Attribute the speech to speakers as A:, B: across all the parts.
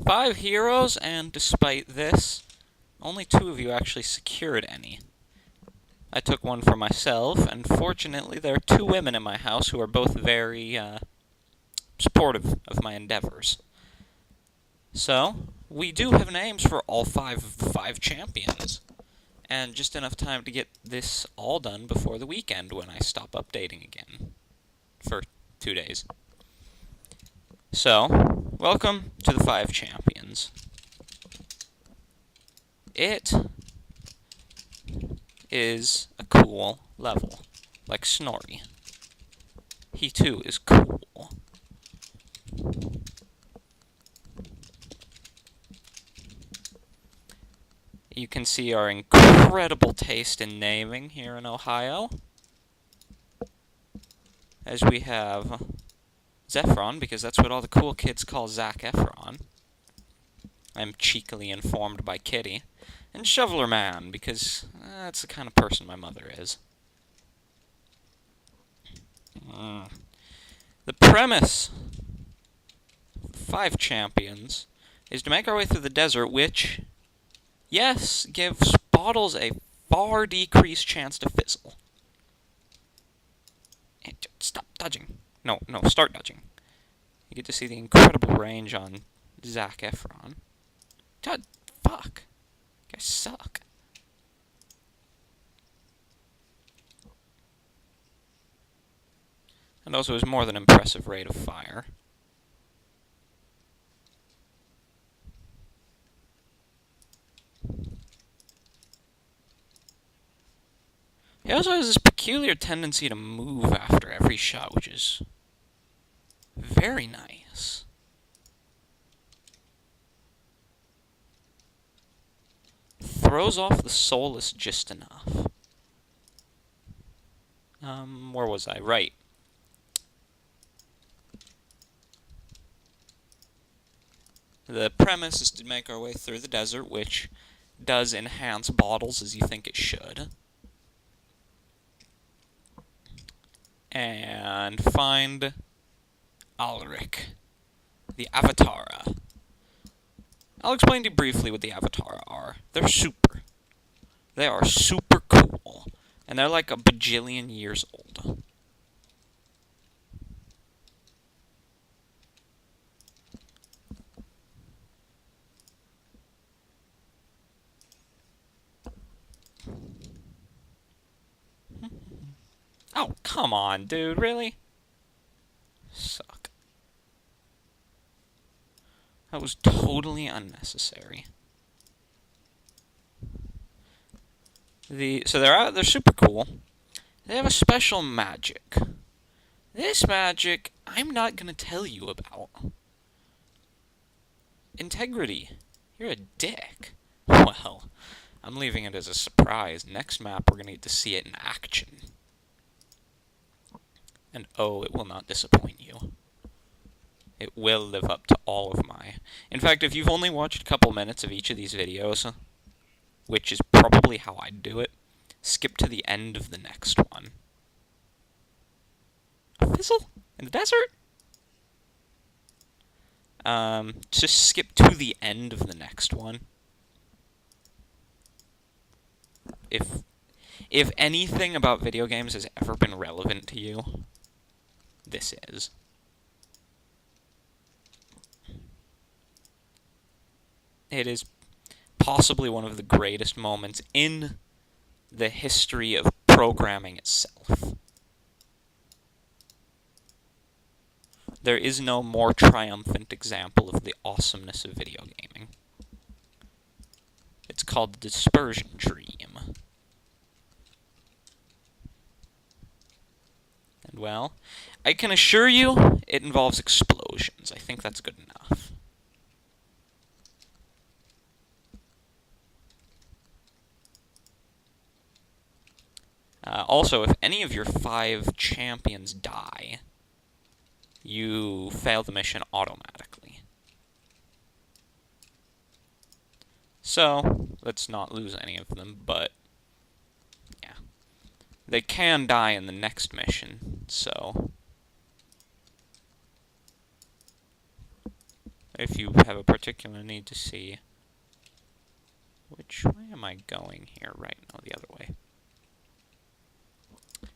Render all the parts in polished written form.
A: 5 heroes, and despite this, only 2 of you actually secured any. I took one for myself, and fortunately there are 2 women in my house who are both very, supportive of my endeavors. So, we do have names for all 5 of the 5 champions, and just enough time to get this all done before the weekend when I stop updating again for 2 days. So, welcome to the 5 champions. It is a cool level, like Snorri. He too is cool. You can see our incredible taste in naming here in Ohio, as we have Zephron, because that's what all the cool kids call Zac Efron. I'm cheekily informed by Kitty. And Shoveler Man, because that's the kind of person my mother is. The premise of 5 champions is to make our way through the desert, which, yes, gives bottles a far decreased chance to fizzle. Stop dodging. No, start dodging. You get to see the incredible range on Zac Efron. God, fuck. You guys suck. And also his more than impressive rate of fire. He also has this peculiar tendency to move after every shot, which is very nice. Throws off the Soulless just enough. Where was I? Right. The premise is to make our way through the desert, which does enhance bottles as you think it should. And find Alric, the Avatara. I'll explain to you briefly what the Avatara are. They're super. They are super cool. And they're like a bajillion years old. Oh, come on, dude, really? Suck. That was totally unnecessary. So they're super cool. They have a special magic. This magic, I'm not gonna tell you about. Integrity. You're a dick. Well, I'm leaving it as a surprise. Next map, we're gonna get to see it in action. And oh, it will not disappoint you. It will live up to all of my... In fact, if you've only watched a couple minutes of each of these videos, which is probably how I'd do it, skip to the end of the next one. A fizzle? In the desert? Just skip to the end of the next one. If anything about video games has ever been relevant to you, this is. It is possibly one of the greatest moments in the history of programming itself. There is no more triumphant example of the awesomeness of video gaming. It's called the Dispersion Dream. And well, I can assure you it involves explosions. I think that's good enough. Also, if any of your 5 champions die, you fail the mission automatically. So, let's not lose any of them, but yeah. They can die in the next mission, so if you have a particular need to see... Which way am I going here? Right, no, the other way.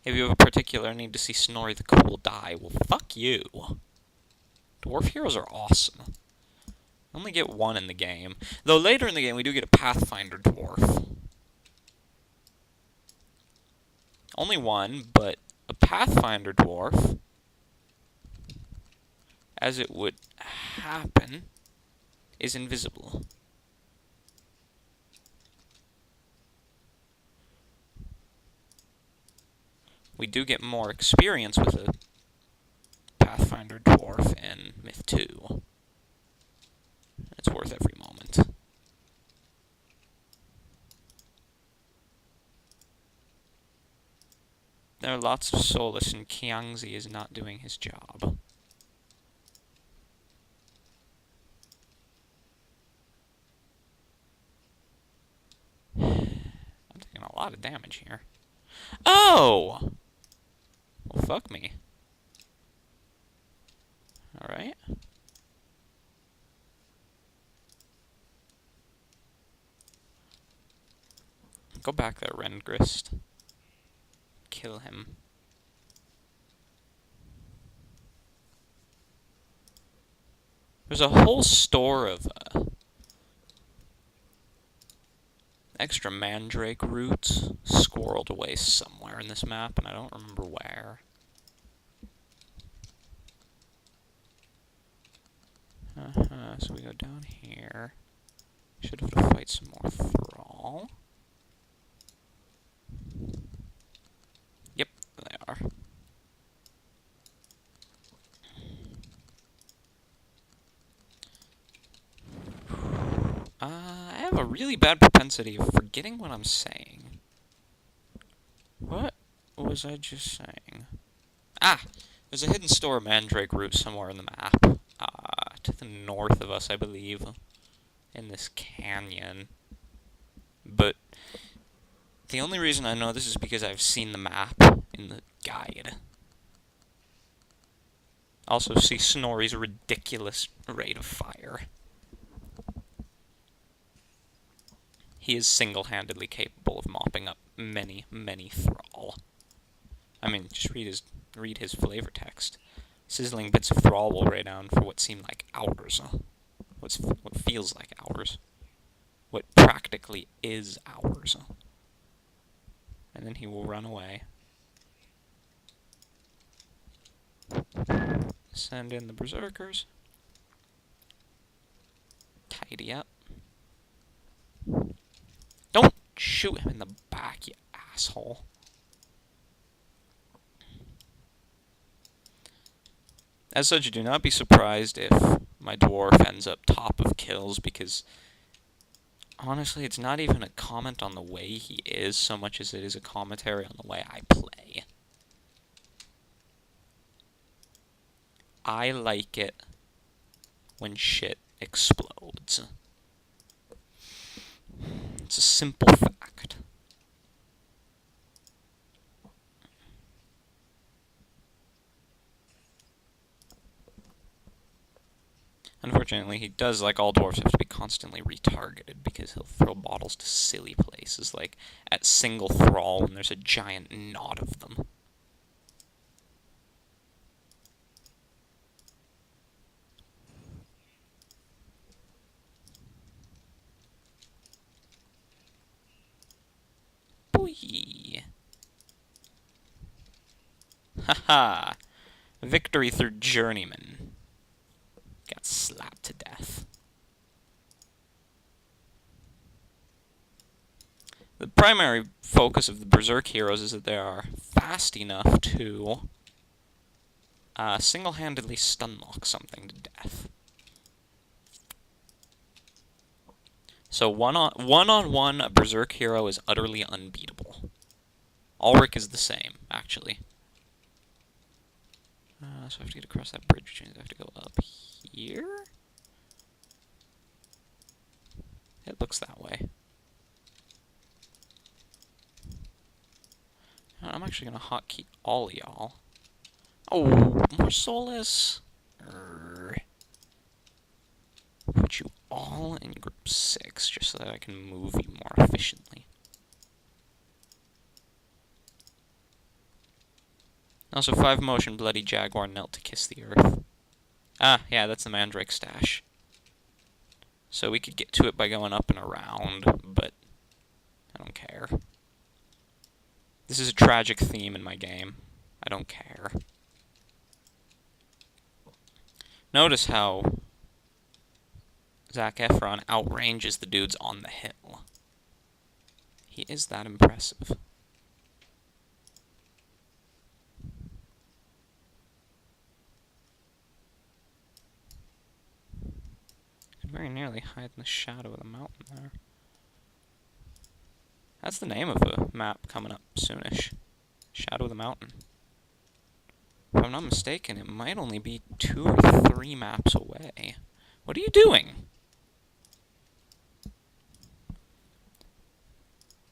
A: If you have a particular need to see Snorri the Cool die, well, fuck you. Dwarf heroes are awesome. I only get one in the game. Though later in the game, we do get a Pathfinder dwarf. Only one, but a Pathfinder dwarf, as it would happen, is invisible. We do get more experience with a Pathfinder dwarf in Myth 2. It's worth every moment. There are lots of solace, and Kiangzi is not doing his job. I'm taking a lot of damage here. Oh! Well, fuck me. Alright. Go back there, Rengrist. Kill him. There's a whole store of extra mandrake roots squirreled away somewhere in this map, and I don't remember where. So we go down here. Should have to fight some more thrall. Yep, they are. I have a really bad propensity of forgetting what I'm saying. What was I just saying? Ah! There's a hidden store of mandrake roots somewhere in the map. To the north of us, I believe. In this canyon. But the only reason I know this is because I've seen the map in the guide. Also see Snorri's ridiculous rate of fire. He is single-handedly capable of mopping up many, many thrall. I mean, just read his flavor text. Sizzling bits of thrall will lay down for what seem like hours. What feels like hours. What practically is hours. And then he will run away. Send in the berserkers. Tidy up. Don't shoot him in the back, you asshole. As such, do not be surprised if my dwarf ends up top of kills, because honestly, it's not even a comment on the way he is so much as it is a commentary on the way I play. I like it when shit explodes. It's a simple fact. Unfortunately, he does, like all dwarves, have to be constantly retargeted, because he'll throw bottles to silly places, like at single thrall when there's a giant knot of them. Boy! Haha! Victory through Journeyman. Got slapped to death. The primary focus of the Berserk heroes is that they are fast enough to single-handedly stunlock something to death. So one-on-one, a Berserk hero is utterly unbeatable. Ulrich is the same, actually. So I have to get across that bridge, which means I have to go up here? It looks that way. I'm actually going to hotkey all y'all. Oh, more Solus. all in group 6, just so that I can move you more efficiently. Also, 5 motion, bloody jaguar knelt to kiss the earth. Ah, yeah, that's the mandrake stash. So we could get to it by going up and around, but I don't care. This is a tragic theme in my game. I don't care. Notice how Zac Efron outranges the dudes on the hill. He is that impressive. Could very nearly hide in the shadow of the mountain there. That's the name of a map coming up soonish. Shadow of the Mountain. If I'm not mistaken, it might only be 2 or 3 maps away. What are you doing?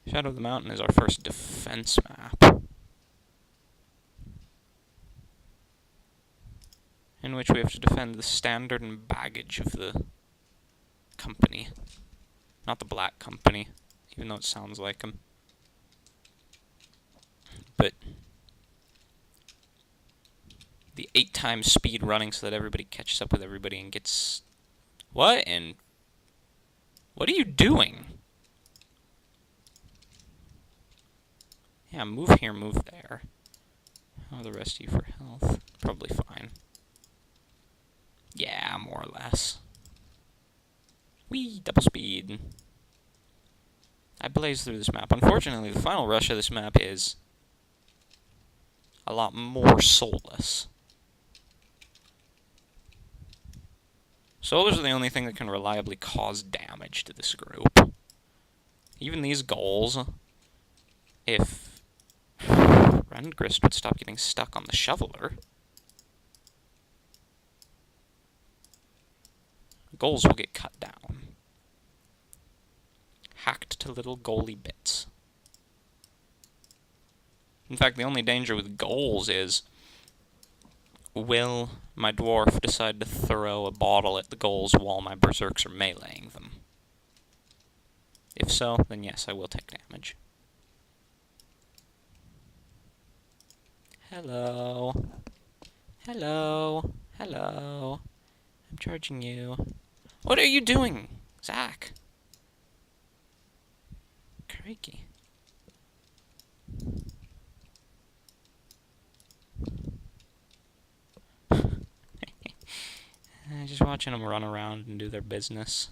A: Shadow of the Mountain is our first defense map, in which we have to defend the standard and baggage of the company. Not the Black Company, even though it sounds like them. But the 8 times speed running so that everybody catches up with everybody and gets... What? And what are you doing? Yeah, move here, move there. How are the rest of you for health? Probably fine. Yeah, more or less. Whee! Double speed. I blaze through this map. Unfortunately, the final rush of this map is a lot more soulless. Solars are the only thing that can reliably cause damage to this group. Even these goals, if Rendgrist would stop getting stuck on the shoveler, goals will get cut down. Hacked to little goalie bits. In fact, the only danger with goals is, will my dwarf decide to throw a bottle at the goals while my berserks are meleeing them? If so, then yes, I will take damage. Hello. Hello. Hello. I'm charging you. What are you doing, Zac? Crikey. Just watching them run around and do their business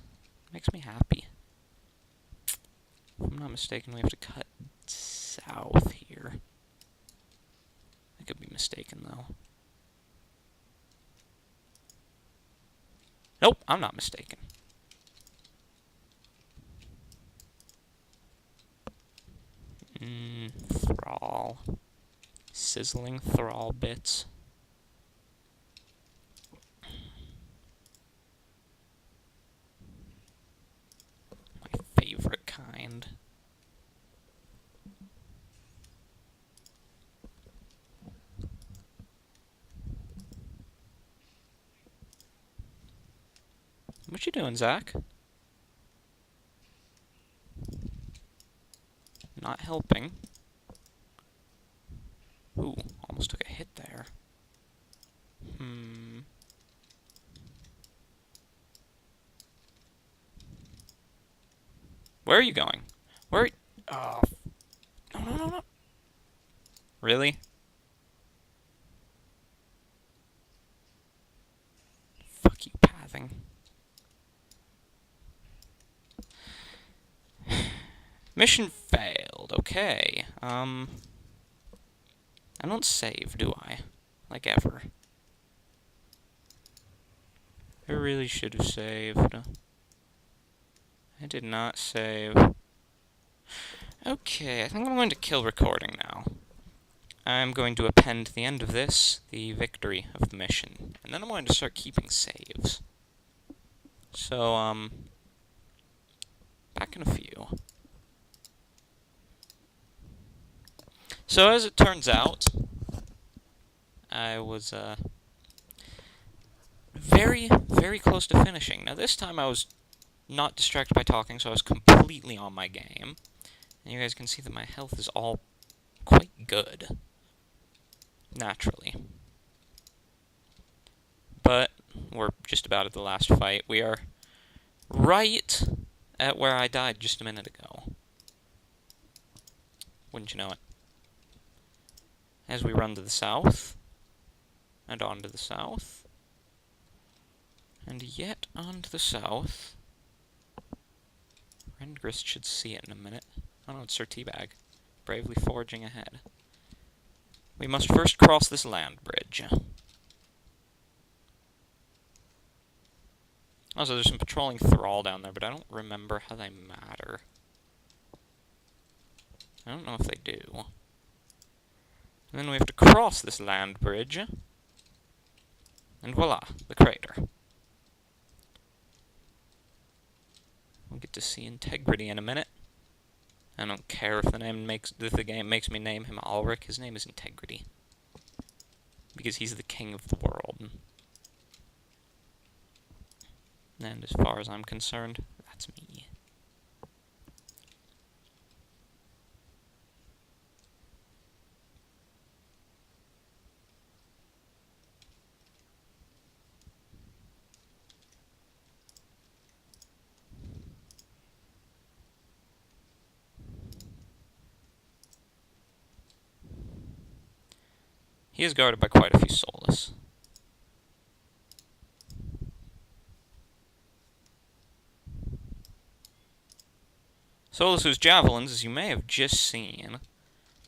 A: makes me happy. If I'm not mistaken, we have to cut south here. I could be mistaken, though. Nope, I'm not mistaken. Thrall. Sizzling thrall bits. My favorite kind. What you doing, Zac? Not helping. Ooh, almost took a hit there. Where are you going? Where are you? Oh. No. Really? Fuck you, pathing. Mission failed. Okay. I don't save, do I? Like ever. I really should have saved. I did not save. Okay, I think I'm going to kill recording now. I'm going to append to the end of this the victory of the mission. And then I'm going to start keeping saves. So, back in a few. So as it turns out, I was very, very close to finishing. Now this time I was not distracted by talking, so I was completely on my game. And you guys can see that my health is all quite good. Naturally. But we're just about at the last fight. We are right at where I died just a minute ago. Wouldn't you know it? As we run to the south, and on to the south, and yet on to the south. Rendgrist should see it in a minute. Oh no, it's Sir Teabag, bravely forging ahead. We must first cross this land bridge. Also, there's some patrolling thrall down there, but I don't remember how they matter. I don't know if they do. And then we have to cross this land bridge. And voila, the crater. We'll get to see Integrity in a minute. I don't care if the game makes me name him Ulrich. His name is Integrity. Because he's the king of the world. And as far as I'm concerned, that's me. He is guarded by quite a few soulless. Solus, whose javelins, as you may have just seen,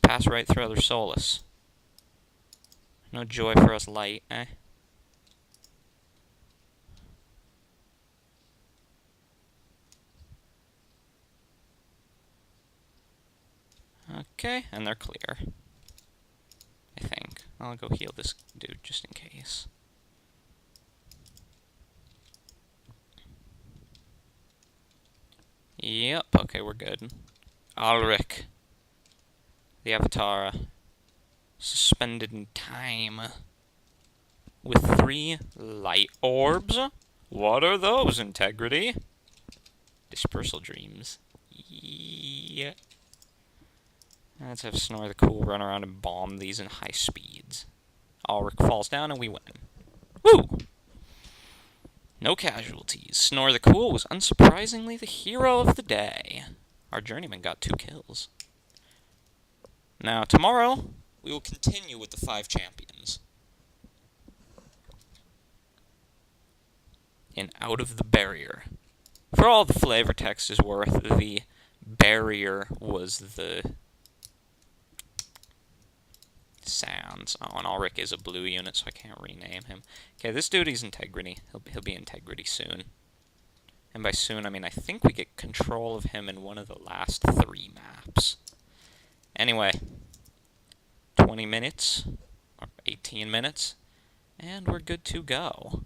A: pass right through other Solus. No joy for us light, eh? Okay, and they're clear. I think. I'll go heal this dude just in case. Yep, okay, we're good. Ulrich. The Avatar. Suspended in time. With 3 light orbs? What are those, Integrity? Dispersal dreams. Yeah. Let's have Snore the Cool run around and bomb these in high speeds. Ulrich falls down and we win. Woo! No casualties. Snore the Cool was unsurprisingly the hero of the day. Our journeyman got 2 kills. Now, tomorrow, we will continue with the 5 champions. In Out of the Barrier. For all the flavor text is worth, the barrier was the sounds. Oh, and Ulrich is a blue unit, so I can't rename him. Okay, this dude is Integrity. He'll be Integrity soon. And by soon, I mean I think we get control of him in one of the last 3 maps. Anyway, 20 minutes, or 18 minutes, and we're good to go.